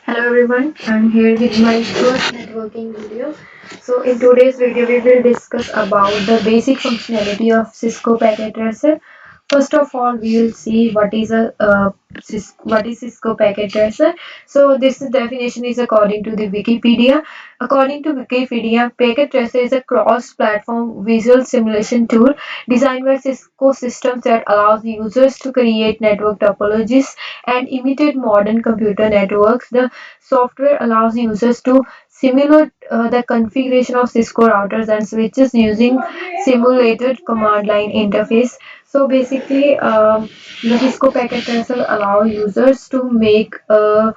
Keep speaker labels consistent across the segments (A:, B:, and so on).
A: Hello everyone, I'm here with my first networking video. So in today's video we will discuss about the basic functionality of Cisco Packet Tracer. First of all, we will see what is Cisco Packet Tracer. So this definition is according to the Wikipedia. According to Wikipedia, Packet Tracer is a cross-platform visual simulation tool designed by Cisco systems that allows users to create network topologies and imitate modern computer networks. The software allows users to simulate the configuration of Cisco routers and switches using simulated command line interface. So basically, the Cisco Packet Tracer allow users to make a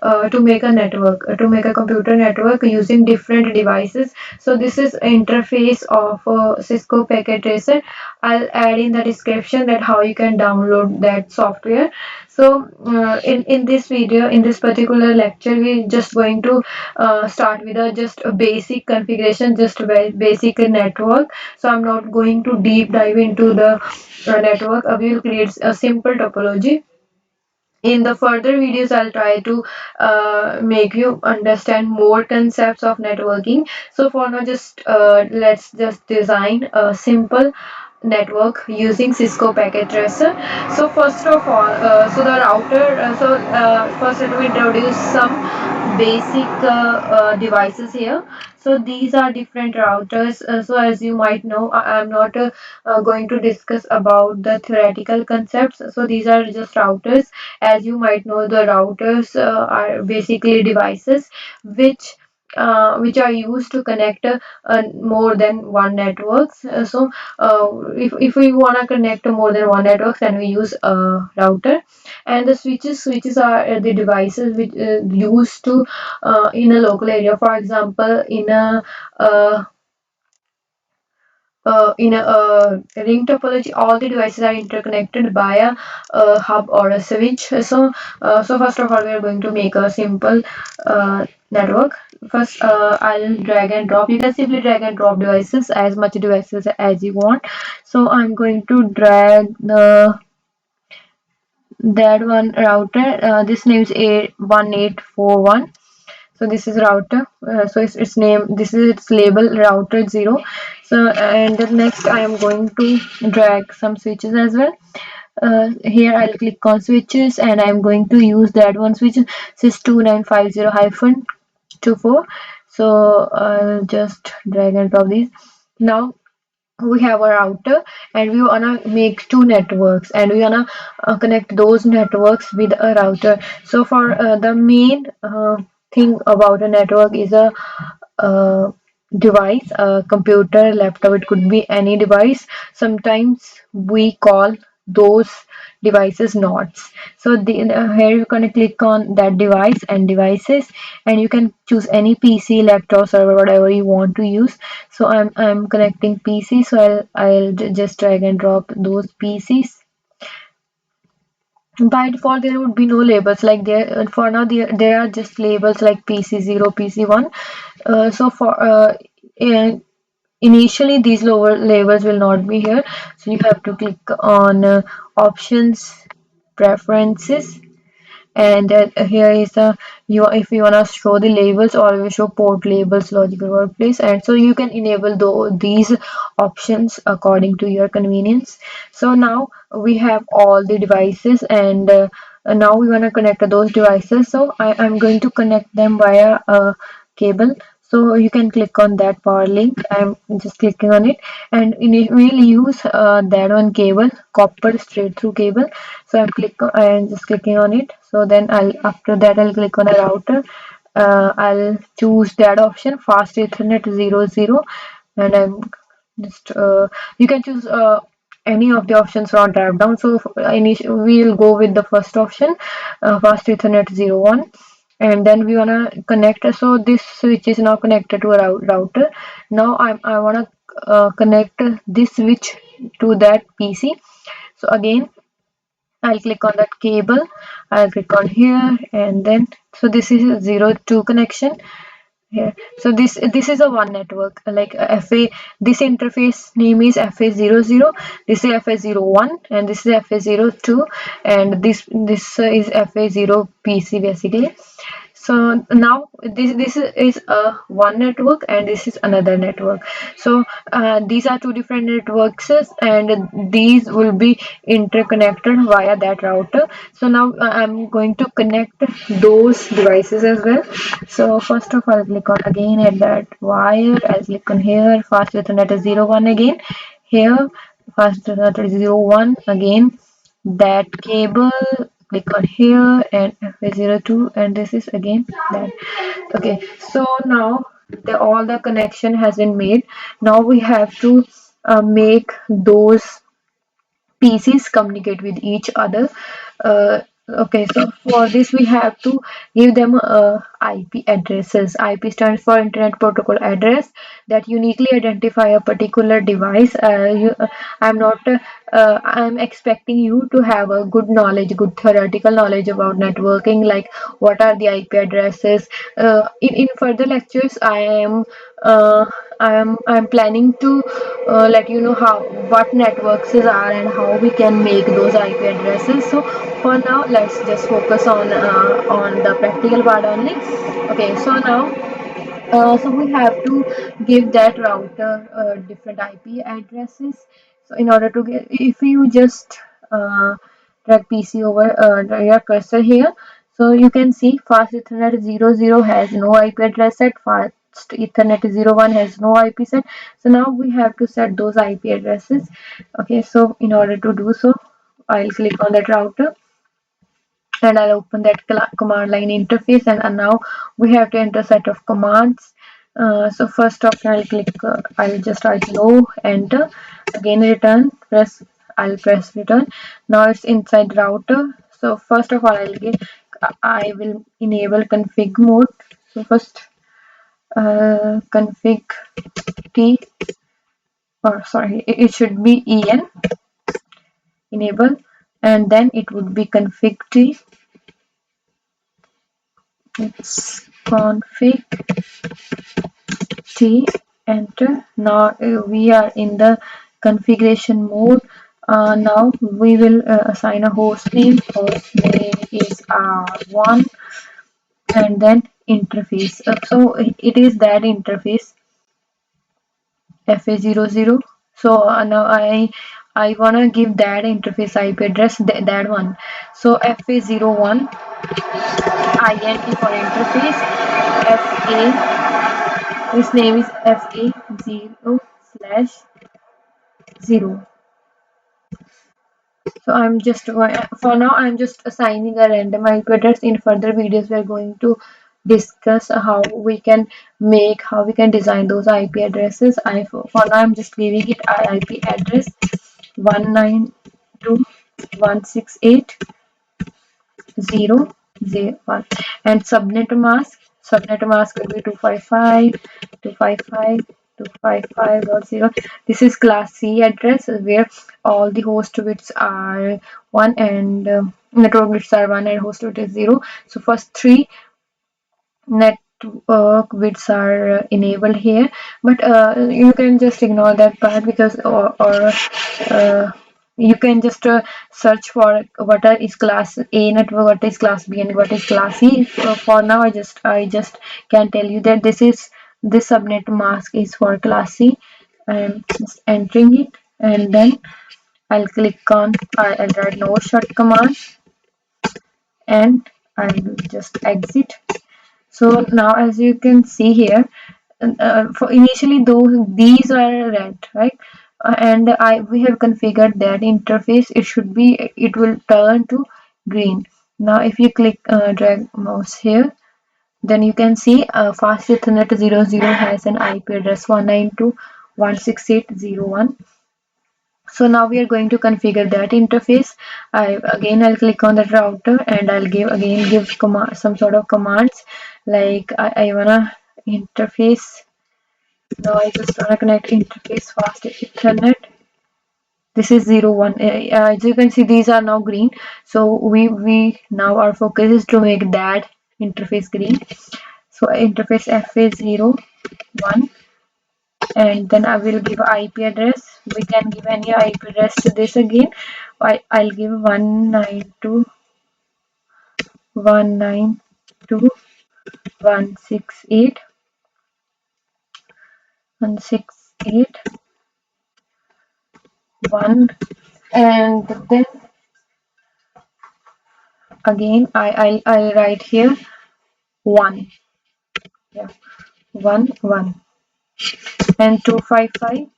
A: network, to make a computer network using different devices. So this is interface of Cisco Packet Tracer. I'll add in the description that how you can download that software. So in this video, in this particular lecture, we're just going to start with a just a basic configuration, just a basic network. So I'm not going to deep dive into the network. We will create a simple topology. In the further videos, I'll try to make you understand more concepts of networking. So for now, just let's just design a simple network using Cisco Packet Tracer. So first of all, so the router. First, let me introduce some basic devices here. So these are different routers. So as you might know, I'm not going to discuss about the theoretical concepts. So these are just routers. As you might know, the routers are basically devices which are used to connect more than one networks. If we want to connect to more than one network, then we use a router. And the switches are the devices which used to in a local area. For example, uh, in a ring topology, all the devices are interconnected by a hub or a switch. So first of all, we are going to make a simple network. First, I'll drag and drop. You can simply drag and drop devices, as much devices as you want. So I'm going to drag the that one router. This name is 1841. So this is router. So its name, this is its label, router 0. So and the next I am going to drag some switches as well. Here I'll click on switches and I'm going to use that one switch, sys2950-24. So I'll just drag and drop these. Now we have a router and we wanna make two networks and we wanna connect those networks with a router. So for the main thing about a network is a device, a computer, laptop, it could be any device. Sometimes we call those devices nodes. So here you're going to click on that device and devices, and you can choose any PC, laptop, server, whatever you want to use. So I'm connecting PC, so I'll just drag and drop those PCs. By default there would be no labels, like there for now there are just labels like PC0, PC1. So for initially these lower labels will not be here, so you have to click on options, preferences, and here is the you if you want to show the labels, or show port labels, logical workplace, and so you can enable these options according to your convenience. So now we have all the devices, and now we want to connect those devices. So I'm going to connect them via a cable. So you can click on that power link. I'm just clicking on it, and we'll use that one cable, copper straight through cable. So I'm just clicking on it. So then after that I'll click on a router. I'll choose that option, fast Ethernet 00, and I'm just you can choose any of the options from drop down. So we'll go with the first option, fast Ethernet 01, and then we wanna connect. So this switch is now connected to a router. Now I wanna connect this switch to that PC. So again I'll click on that cable, I'll click on here, and then so this is a 02 connection here. So this is a one network, like FA. This interface name is FA00, this is FA01, and this is FA02, and this is FA0 PC basically. So now this is a one network and this is another network. So these are two different networks and these will be interconnected via that router. So now I'm going to connect those devices as well. So first of all, I'll click on again at that wire. I'll click on here, fast ethernet is 01 again. Here fast ethernet is 01 again. That cable, click on here and FA02, and this is again that. Okay, so now all the connection has been made. Now we have to make those PCs communicate with each other. Okay, so for this we have to give them IP addresses. IP stands for Internet Protocol Address that uniquely identify a particular device. I'm not. I'm expecting you to have a good knowledge, good theoretical knowledge about networking, like what are the IP addresses. In further lectures, uh, I'm planning to let you know how what networks are and how we can make those IP addresses. So for now, let's just focus on the practical part only. Okay, so now so we have to give that router different IP addresses. So in order to get, if you just drag PC over your cursor here, so you can see fast Ethernet 00 has no IP address set, fast Ethernet 01 has no IP set. So now we have to set those IP addresses. Okay, so in order to do so, I'll click on that router and I'll open that command line interface, and now we have to enter set of commands. So first off, I'll click, I'll just write no, enter, again return, I'll press return. Now it's inside router. So first of all, I will enable config mode. So first config t, or sorry, it should be en, enable, and then it would be config t. It's config T, enter. Now we are in the configuration mode. Now we will assign a host name. Host name is R1, and then interface. So it is that interface FA00. So now I wanna give that interface IP address, that one. So FA01 INT for interface. FA, this name is FA0/0. So I'm just for now I'm just assigning a random IP address. In further videos we're going to discuss how we can design those IP addresses. For now I'm just giving it IP address 192.168.0.0.1 and subnet mask will be 255.255.255.0. This is class C address where all the host bits are 1 and network bits are 1 and host bit is 0. So first three network bits are enabled here, but you can just ignore that part because or you can just search for is class A network, what is class B, and what is class C. For now I just can tell you that this subnet mask is for class C. I'm just entering it, and then I'll click on I'll write no shut command, and I'll just exit. So now as you can see here, for initially these are red, right? And we have configured that interface. It will turn to green. Now if you click drag mouse here, then you can see fast Ethernet 00 has an IP address 192.168.0.1. So now we are going to configure that interface. I'll click on the router and I'll give command, some sort of commands, like I wanna interface. Now I just wanna connect interface fast Ethernet. This is 01. As you can see, these are now green. So we now our focus is to make that interface green. So interface FA01, and then I will give IP address. We can give any IP address to this again. I'll give 192.192.168.0.0. 168 168 1, and then again I'll write here 1. Yeah, 1 1, and 255,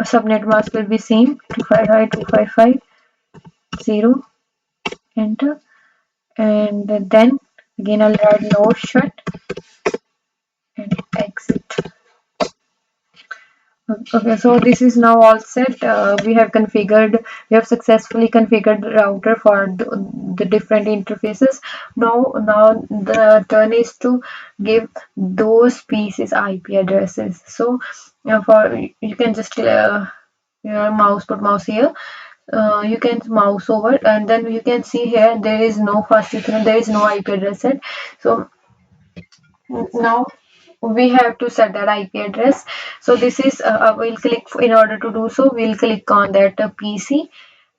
A: subnet mask will be same, 255 255 0, enter, and then again I'll write node shut and exit. Okay, so this is now all set. We have successfully configured the router for the different interfaces. Now the turn is to give those pieces IP addresses. So for you can just put mouse here. You can mouse over, and then you can see here there is no fast Ethernet, there is no IP address set. So now we have to set that IP address. So this is we'll click, in order to do so we'll click on that PC,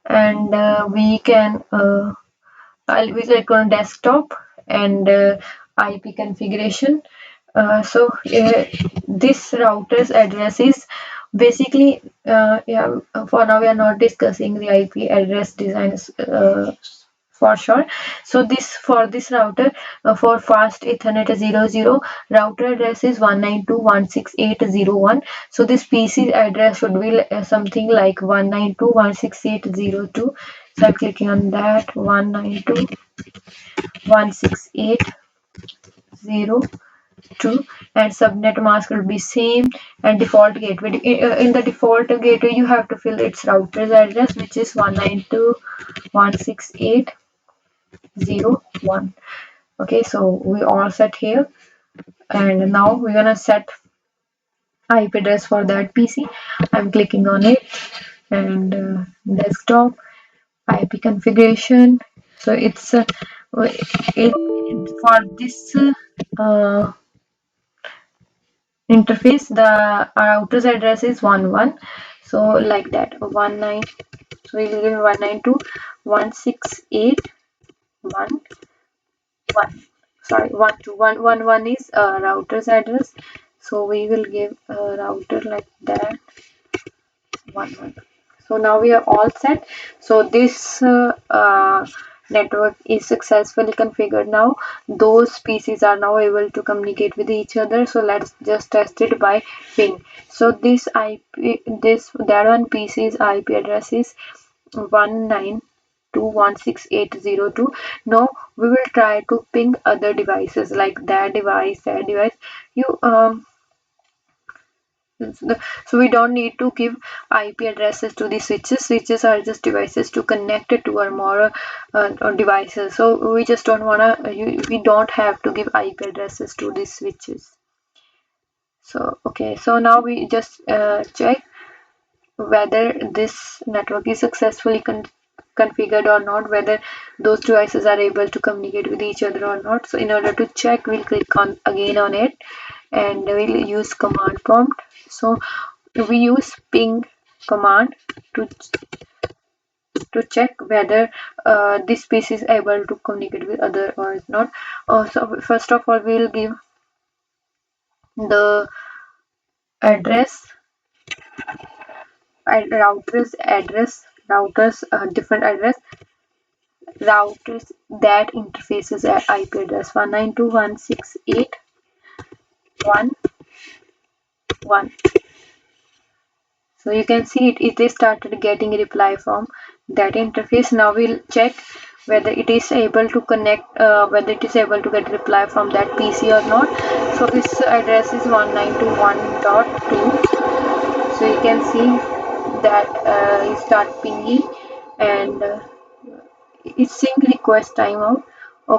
A: and we can we click on desktop and IP configuration. This router's address is basically yeah, for now we are not discussing the IP address designs for sure. So for this router, for fast Ethernet 00, router address is 192.168.0.1. So this PC address should be something like 192.168.0.2. So I'm clicking on that, 192.168.0.2, and subnet mask will be same, and default gateway, in the default gateway you have to fill its router's address, which is 192.168.0.1. Okay, so we all set here, and now we're gonna set IP address for that PC. I'm clicking on it, and desktop IP configuration. So it's for this interface, the router's address is 11. So like that, 19, so we will give 192.168.1.1. Sorry, 12111 is router's address, so we will give a router like that, 11. So now we are all set. So this network is successfully configured. Now those PCs are now able to communicate with each other. So let's just test it by ping. So this that one PC's IP address is 192.168.0.2. Now we will try to ping other devices like that device, you so we don't need to give IP addresses to the switches. Switches are just devices to connect it to our more devices. So we just don't wanna, we don't have to give IP addresses to these switches. So okay, so now we just check whether this network is successfully configured or not, whether those devices are able to communicate with each other or not. So in order to check, we'll click on again on it, and we'll use command prompt. So we use ping command to check whether this piece is able to communicate with other or not. So first of all, we'll give the address and routers different address, routers that interfaces at IP address 192.168.1.1. So you can see it is started getting a reply from that interface. Now we'll check whether it is able to connect, whether it is able to get reply from that PC or not. So its address is 192.1.2. So you can see that you start pinging, and it's saying request timeout.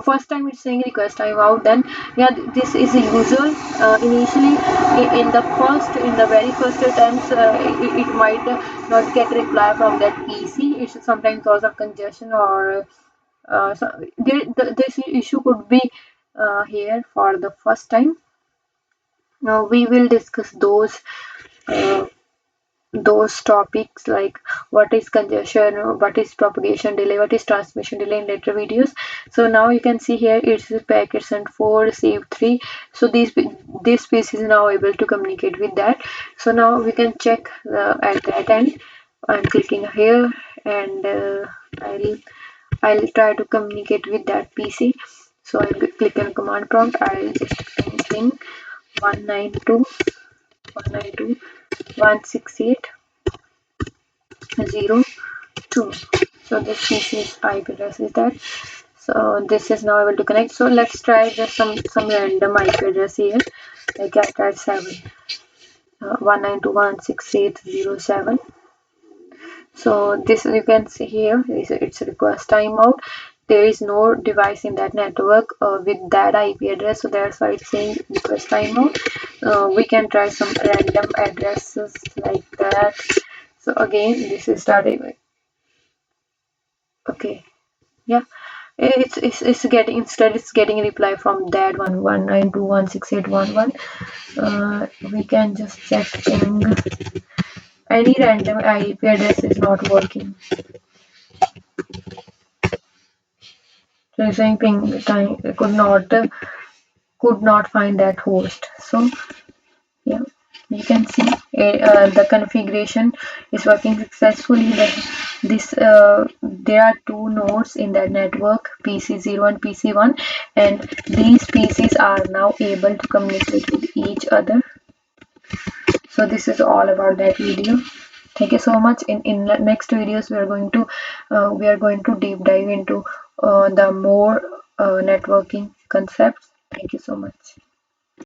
A: First time it's saying request timeout, then yeah, this is usual. Initially in the very first attempts, it might not get reply from that PC. It's sometimes cause of congestion, or so this issue could be here for the first time. Now we will discuss those uh, those topics like what is congestion, what is propagation delay, what is transmission delay in later videos. So now you can see here it's packet sent 4 received 3. So this piece is now able to communicate with that. So now we can check at that end. I'm clicking here, and I'll try to communicate with that PC. So I'll click on command prompt. I'll just ping 192.168.0.2. So this PC's IP address is that. So this is now able to connect. So let's try just some random IP address here. Like I tried 7 192.168.0.7. So this you can see here is it's request timeout. There is no device in that network with that IP address, so that's why it's saying request timeout. We can try some random addresses like that. So again, this is starting. Okay, yeah, it's getting, instead it's getting a reply from that 192.168.1.1. We can just check ping. Any random IP address is not working. So it's saying ping time could not find that host. So yeah, you can see the configuration is working successfully. There are two nodes in that network, PC0 and PC1, and these PCs are now able to communicate with each other. So this is all about that video. Thank you so much. In the next videos we are going to deep dive into the more networking concepts. Thank you so much.